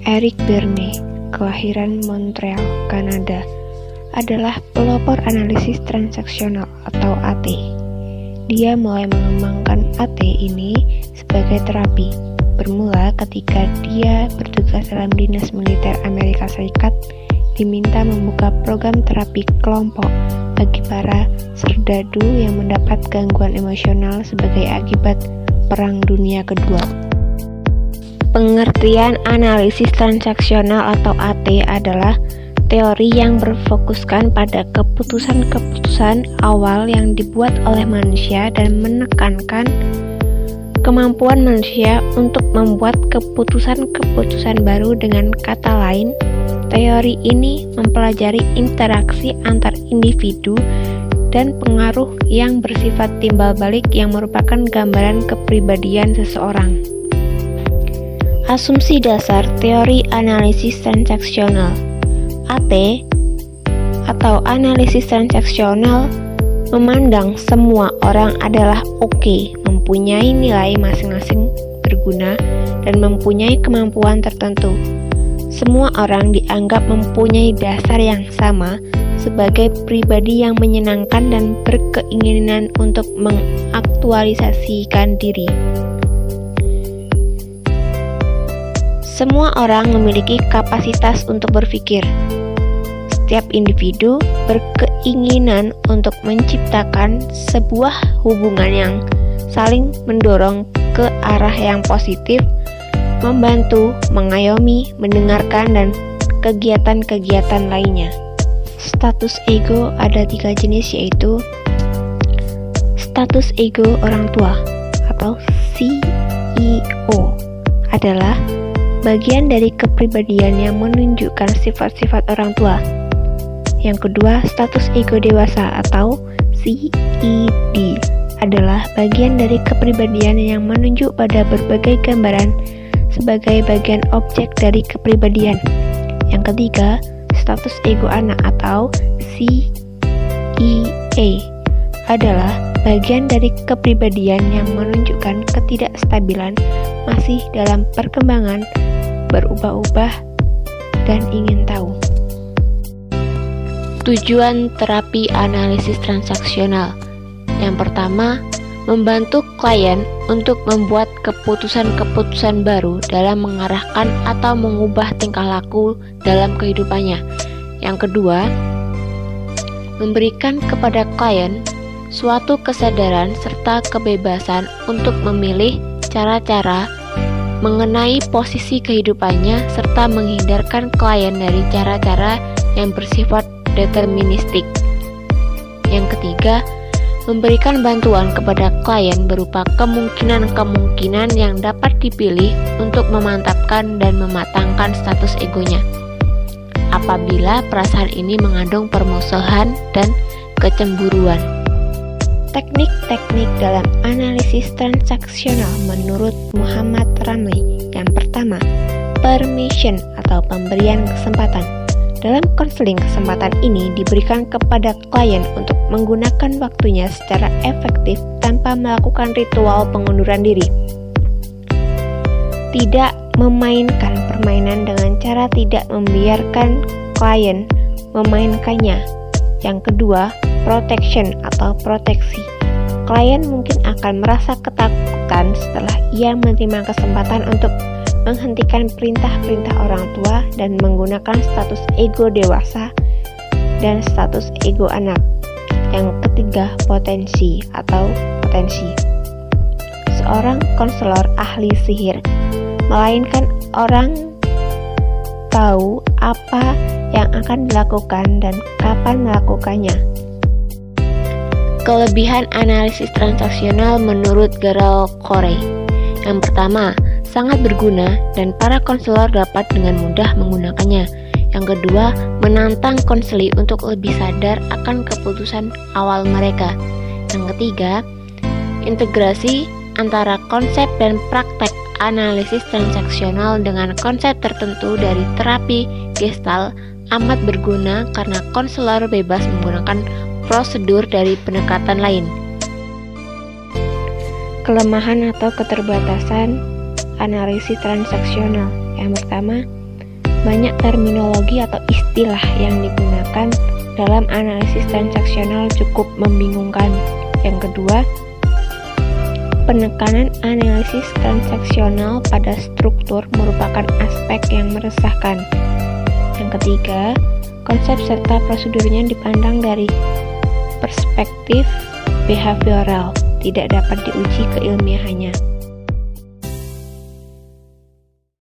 Eric Berne, kelahiran Montreal, Kanada, adalah pelopor analisis transaksional atau AT. Dia mulai mengembangkan AT ini sebagai terapi, bermula ketika dia bertugas dalam Dinas Militer Amerika Serikat diminta membuka program terapi kelompok bagi para serdadu yang mendapat gangguan emosional sebagai akibat Perang Dunia Kedua. Pengertian analisis transaksional atau AT adalah teori yang berfokuskan pada keputusan-keputusan awal yang dibuat oleh manusia dan menekankan kemampuan manusia untuk membuat keputusan-keputusan baru. Dengan kata lain, teori ini mempelajari interaksi antar individu dan pengaruh yang bersifat timbal balik yang merupakan gambaran kepribadian seseorang. Asumsi dasar teori analisis transaksional AT atau analisis transaksional memandang semua orang adalah oke, mempunyai nilai masing-masing berguna, dan mempunyai kemampuan tertentu. Semua orang dianggap mempunyai dasar yang sama sebagai pribadi yang menyenangkan dan berkeinginan untuk mengaktualisasikan diri. Semua orang memiliki kapasitas untuk berpikir. Setiap individu berkeinginan untuk menciptakan sebuah hubungan yang saling mendorong ke arah yang positif, membantu, mengayomi, mendengarkan, dan kegiatan-kegiatan lainnya. Status ego ada 3 jenis, yaitu status ego orang tua atau CEO adalah bagian dari kepribadian yang menunjukkan sifat-sifat orang tua. Yang kedua, status ego dewasa atau CED adalah bagian dari kepribadian yang menunjuk pada berbagai gambaran sebagai bagian objek dari kepribadian. Yang ketiga, status ego anak atau CEA adalah bagian dari kepribadian yang menunjukkan ketidakstabilan, masih dalam perkembangan, berubah-ubah, dan ingin tahu. Tujuan terapi analisis transaksional. Yang pertama, membantu klien untuk membuat keputusan-keputusan baru dalam mengarahkan atau mengubah tingkah laku dalam kehidupannya. Yang kedua, memberikan kepada klien suatu kesadaran serta kebebasan untuk memilih cara-cara mengenai posisi kehidupannya serta menghindarkan klien dari cara-cara yang bersifat deterministik. Yang ketiga, memberikan bantuan kepada klien berupa kemungkinan-kemungkinan yang dapat dipilih untuk memantapkan dan mematangkan status egonya apabila perasaan ini mengandung permusuhan dan kecemburuan. Teknik-teknik dalam analisis transaksional menurut Muhammad Ramli. Yang pertama, permission atau pemberian kesempatan. Dalam konseling, kesempatan ini diberikan kepada klien untuk menggunakan waktunya secara efektif tanpa melakukan ritual pengunduran diri. Tidak memainkan permainan dengan cara tidak membiarkan klien memainkannya. Yang kedua, protection atau proteksi. Klien mungkin akan merasa ketakutan setelah ia menerima kesempatan untuk menghentikan perintah-perintah orang tua dan menggunakan status ego dewasa dan status ego anak. Yang ketiga, potensi atau potensi. Seorang konselor ahli sihir, melainkan orang tahu apa yang akan dilakukan dan kapan melakukannya. Kelebihan analisis transaksional menurut Gerald Corey. Yang pertama, sangat berguna dan para konselor dapat dengan mudah menggunakannya. Yang kedua, menantang konseli untuk lebih sadar akan keputusan awal mereka. Yang ketiga, integrasi antara konsep dan praktek analisis transaksional dengan konsep tertentu dari terapi Gestalt amat berguna karena konselor bebas menggunakan prosedur dari pendekatan lain. Kelemahan atau keterbatasan analisis transaksional. Yang pertama, banyak terminologi atau istilah yang digunakan dalam analisis transaksional cukup membingungkan. Yang kedua, penekanan analisis transaksional pada struktur merupakan aspek yang meresahkan. Yang ketiga, konsep serta prosedurnya dipandang dari perspektif behavioral, tidak dapat diuji keilmiahannya.